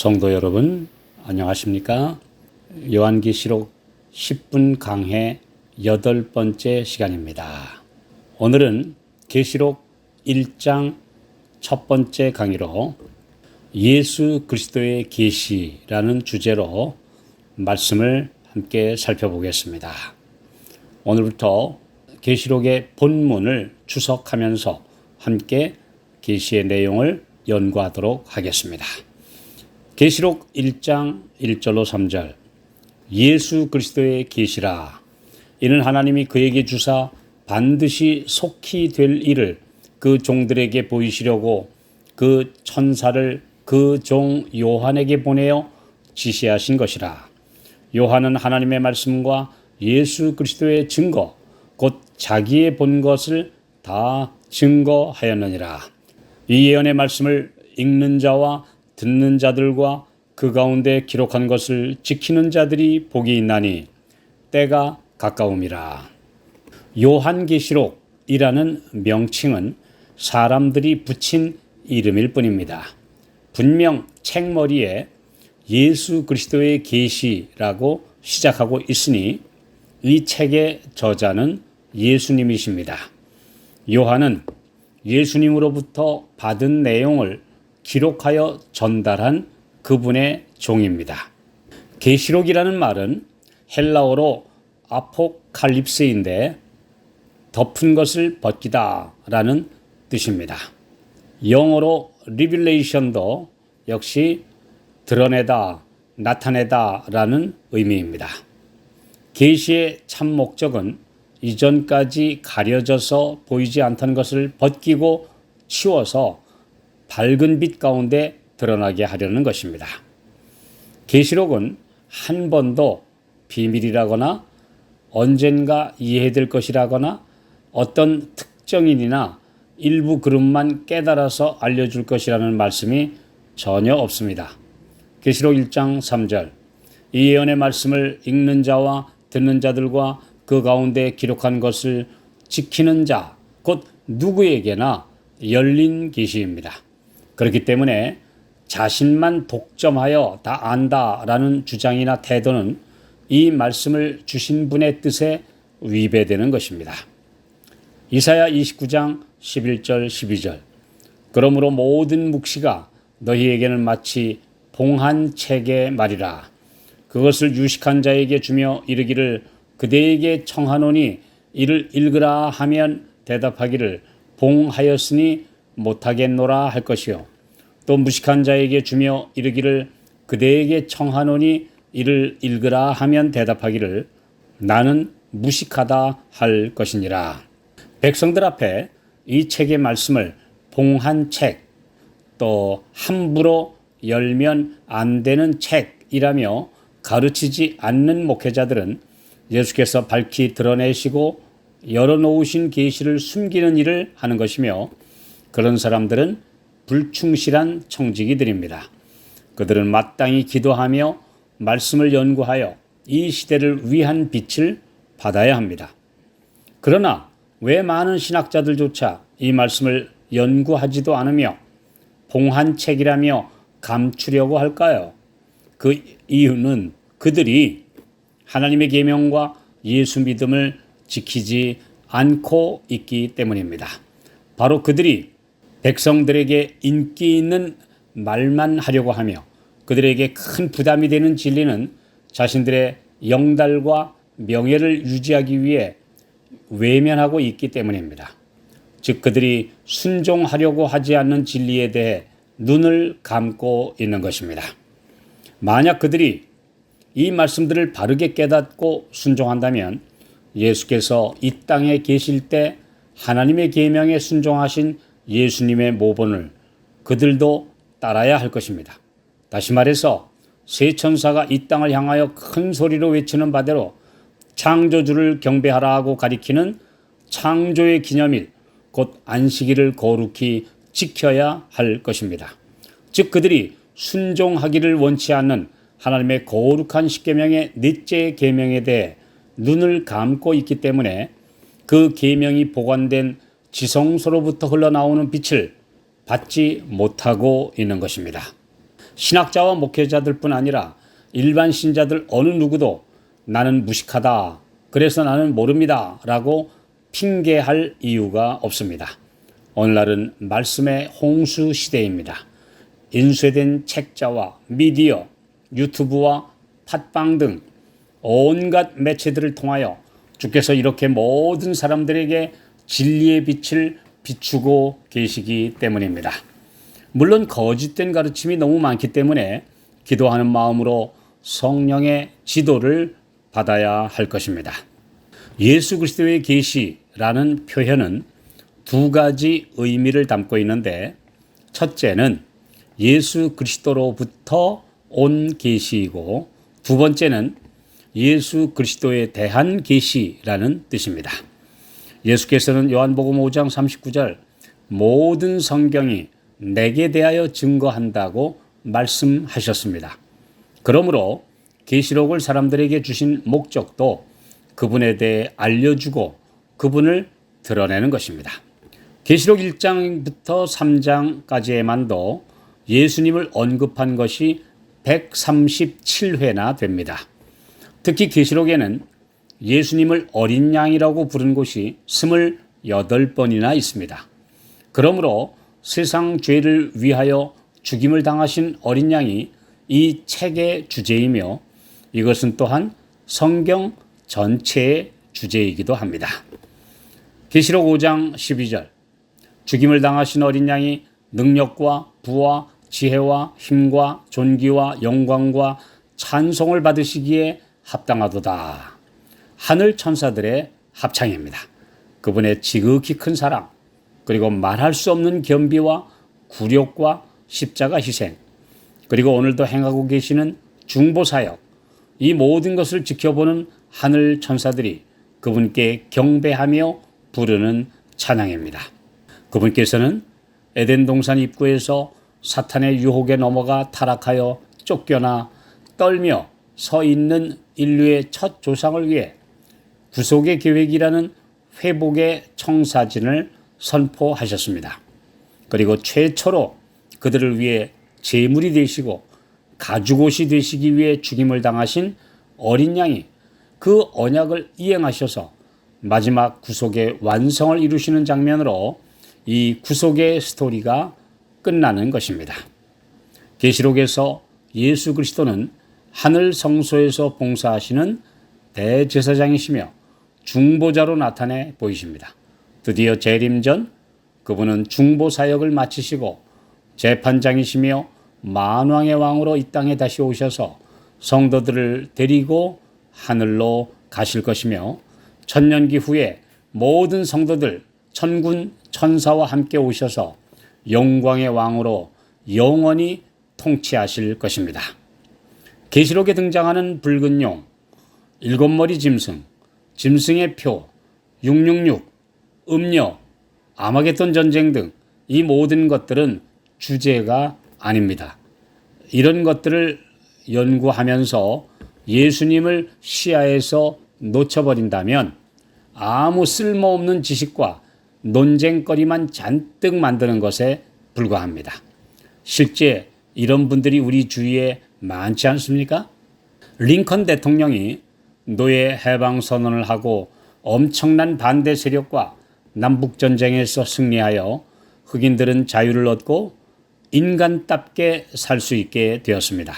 성도 여러분, 안녕하십니까? 요한계시록 10분 강해 8번째 시간입니다. 오늘은 계시록 1장 첫 번째 강의로 예수 그리스도의 계시라는 주제로 말씀을 함께 살펴보겠습니다. 오늘부터 계시록의 본문을 추석하면서 함께 계시의 내용을 연구하도록 하겠습니다. 계시록 1장 1절로 3절 예수 그리스도의 계시라. 이는 하나님이 그에게 주사 반드시 속히 될 일을 그 종들에게 보이시려고 그 천사를 그 종 요한에게 보내어 지시하신 것이라. 요한은 하나님의 말씀과 예수 그리스도의 증거 곧 자기의 본 것을 다 증거하였느니라. 이 예언의 말씀을 읽는 자와 듣는 자들과 그 가운데 기록한 것을 지키는 자들이 복이 있나니 때가 가까움이라. 요한계시록이라는 명칭은 사람들이 붙인 이름일 뿐입니다. 분명 책머리에 예수 그리스도의 계시라고 시작하고 있으니 이 책의 저자는 예수님이십니다. 요한은 예수님으로부터 받은 내용을 기록하여 전달한 그분의 종입니다. 계시록이라는 말은 헬라어로 아포칼립스인데 덮은 것을 벗기다 라는 뜻입니다. 영어로 리빌레이션도 역시 드러내다, 나타내다 라는 의미입니다. 계시의 참 목적은 이전까지 가려져서 보이지 않던 것을 벗기고 치워서 밝은 빛 가운데 드러나게 하려는 것입니다. 계시록은 한 번도 비밀이라거나 언젠가 이해될 것이라거나 어떤 특정인이나 일부 그룹만 깨달아서 알려줄 것이라는 말씀이 전혀 없습니다. 계시록 1장 3절 이 예언의 말씀을 읽는 자와 듣는 자들과 그 가운데 기록한 것을 지키는 자, 곧 누구에게나 열린 계시입니다. 그렇기 때문에 자신만 독점하여 다 안다라는 주장이나 태도는 이 말씀을 주신 분의 뜻에 위배되는 것입니다. 이사야 29장 11절 12절 그러므로 모든 묵시가 너희에게는 마치 봉한 책의 말이라. 그것을 유식한 자에게 주며 이르기를 그대에게 청하노니 이를 읽으라 하면 대답하기를 봉하였으니 못하겠노라 할 것이요. 또 무식한 자에게 주며 이르기를 그대에게 청하노니 이를 읽으라 하면 대답하기를 나는 무식하다 할 것이니라. 백성들 앞에 이 책의 말씀을 봉한 책, 또 함부로 열면 안 되는 책이라며 가르치지 않는 목회자들은 예수께서 밝히 드러내시고 열어놓으신 계시를 숨기는 일을 하는 것이며 그런 사람들은 불충실한 청지기들입니다. 그들은 마땅히 기도하며 말씀을 연구하여 이 시대를 위한 빛을 받아야 합니다. 그러나 왜 많은 신학자들조차 이 말씀을 연구하지도 않으며 봉한 책이라며 감추려고 할까요? 그 이유는 그들이 하나님의 계명과 예수 믿음을 지키지 않고 있기 때문입니다. 바로 그들이 백성들에게 인기 있는 말만 하려고 하며 그들에게 큰 부담이 되는 진리는 자신들의 영달과 명예를 유지하기 위해 외면하고 있기 때문입니다. 즉 그들이 순종하려고 하지 않는 진리에 대해 눈을 감고 있는 것입니다. 만약 그들이 이 말씀들을 바르게 깨닫고 순종한다면 예수께서 이 땅에 계실 때 하나님의 계명에 순종하신 예수님의 모본을 그들도 따라야 할 것입니다. 다시 말해서 세 천사가 이 땅을 향하여 큰 소리로 외치는 바대로 창조주를 경배하라 하고 가리키는 창조의 기념일, 곧 안식일을 거룩히 지켜야 할 것입니다. 즉 그들이 순종하기를 원치 않는 하나님의 거룩한 십계명의 넷째 계명에 대해 눈을 감고 있기 때문에 그 계명이 보관된 지성소로부터 흘러나오는 빛을 받지 못하고 있는 것입니다. 신학자와 목회자들뿐 아니라 일반 신자들 어느 누구도 나는 무식하다, 그래서 나는 모릅니다 라고 핑계할 이유가 없습니다. 오늘날은 말씀의 홍수 시대입니다. 인쇄된 책자와 미디어, 유튜브와 팟빵 등 온갖 매체들을 통하여 주께서 이렇게 모든 사람들에게 진리의 빛을 비추고 계시기 때문입니다. 물론 거짓된 가르침이 너무 많기 때문에 기도하는 마음으로 성령의 지도를 받아야 할 것입니다. 예수 그리스도의 계시라는 표현은 두 가지 의미를 담고 있는데, 첫째는 예수 그리스도로부터 온 계시이고, 두 번째는 예수 그리스도에 대한 계시라는 뜻입니다. 예수께서는 요한복음 5장 39절 모든 성경이 내게 대하여 증거한다고 말씀하셨습니다. 그러므로 계시록을 사람들에게 주신 목적도 그분에 대해 알려주고 그분을 드러내는 것입니다. 계시록 1장부터 3장까지에만도 예수님을 언급한 것이 137회나 됩니다. 특히 계시록에는 예수님을 어린 양이라고 부른 곳이 28번이나 있습니다. 그러므로 세상 죄를 위하여 죽임을 당하신 어린 양이 이 책의 주제이며, 이것은 또한 성경 전체의 주제이기도 합니다. 계시록 5장 12절 죽임을 당하신 어린 양이 능력과 부와 지혜와 힘과 존귀와 영광과 찬송을 받으시기에 합당하도다. 하늘 천사들의 합창입니다. 그분의 지극히 큰 사랑, 그리고 말할 수 없는 겸비와 굴욕과 십자가 희생, 그리고 오늘도 행하고 계시는 중보사역, 이 모든 것을 지켜보는 하늘 천사들이 그분께 경배하며 부르는 찬양입니다. 그분께서는 에덴 동산 입구에서 사탄의 유혹에 넘어가 타락하여 쫓겨나 떨며 서 있는 인류의 첫 조상을 위해 구속의 계획이라는 회복의 청사진을 선포하셨습니다. 그리고 최초로 그들을 위해 제물이 되시고 가죽옷이 되시기 위해 죽임을 당하신 어린 양이 그 언약을 이행하셔서 마지막 구속의 완성을 이루시는 장면으로 이 구속의 스토리가 끝나는 것입니다. 계시록에서 예수 그리스도는 하늘 성소에서 봉사하시는 대제사장이시며 중보자로 나타내 보이십니다. 드디어 재림 전 그분은 중보 사역을 마치시고 재판장이시며 만왕의 왕으로 이 땅에 다시 오셔서 성도들을 데리고 하늘로 가실 것이며, 천년기 후에 모든 성도들 천군 천사와 함께 오셔서 영광의 왕으로 영원히 통치하실 것입니다. 계시록에 등장하는 붉은 용, 일곱 머리 짐승, 짐승의 표, 666, 음녀, 아마겟돈 전쟁 등 이 모든 것들은 주제가 아닙니다. 이런 것들을 연구하면서 예수님을 시야에서 놓쳐버린다면 아무 쓸모없는 지식과 논쟁거리만 잔뜩 만드는 것에 불과합니다. 실제 이런 분들이 우리 주위에 많지 않습니까? 링컨 대통령이 노예 해방 선언을 하고 엄청난 반대 세력과 남북전쟁에서 승리하여 흑인들은 자유를 얻고 인간답게 살 수 있게 되었습니다.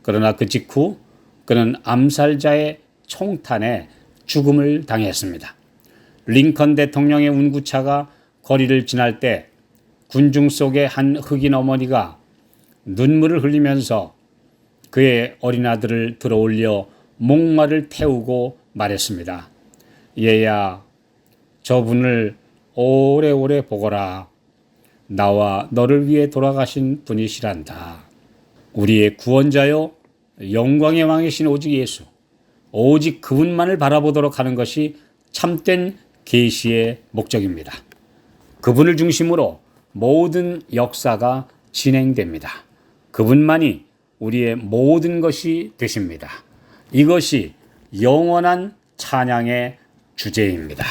그러나 그 직후 그는 암살자의 총탄에 죽음을 당했습니다. 링컨 대통령의 운구차가 거리를 지날 때 군중 속의 한 흑인 어머니가 눈물을 흘리면서 그의 어린 아들을 들어올려 목마를 태우고 말했습니다. 얘야, 저분을 오래오래 보거라. 나와 너를 위해 돌아가신 분이시란다. 우리의 구원자요 영광의 왕이신 오직 예수, 오직 그분만을 바라보도록 하는 것이 참된 계시의 목적입니다. 그분을 중심으로 모든 역사가 진행됩니다. 그분만이 우리의 모든 것이 되십니다. 이것이 영원한 찬양의 주제입니다.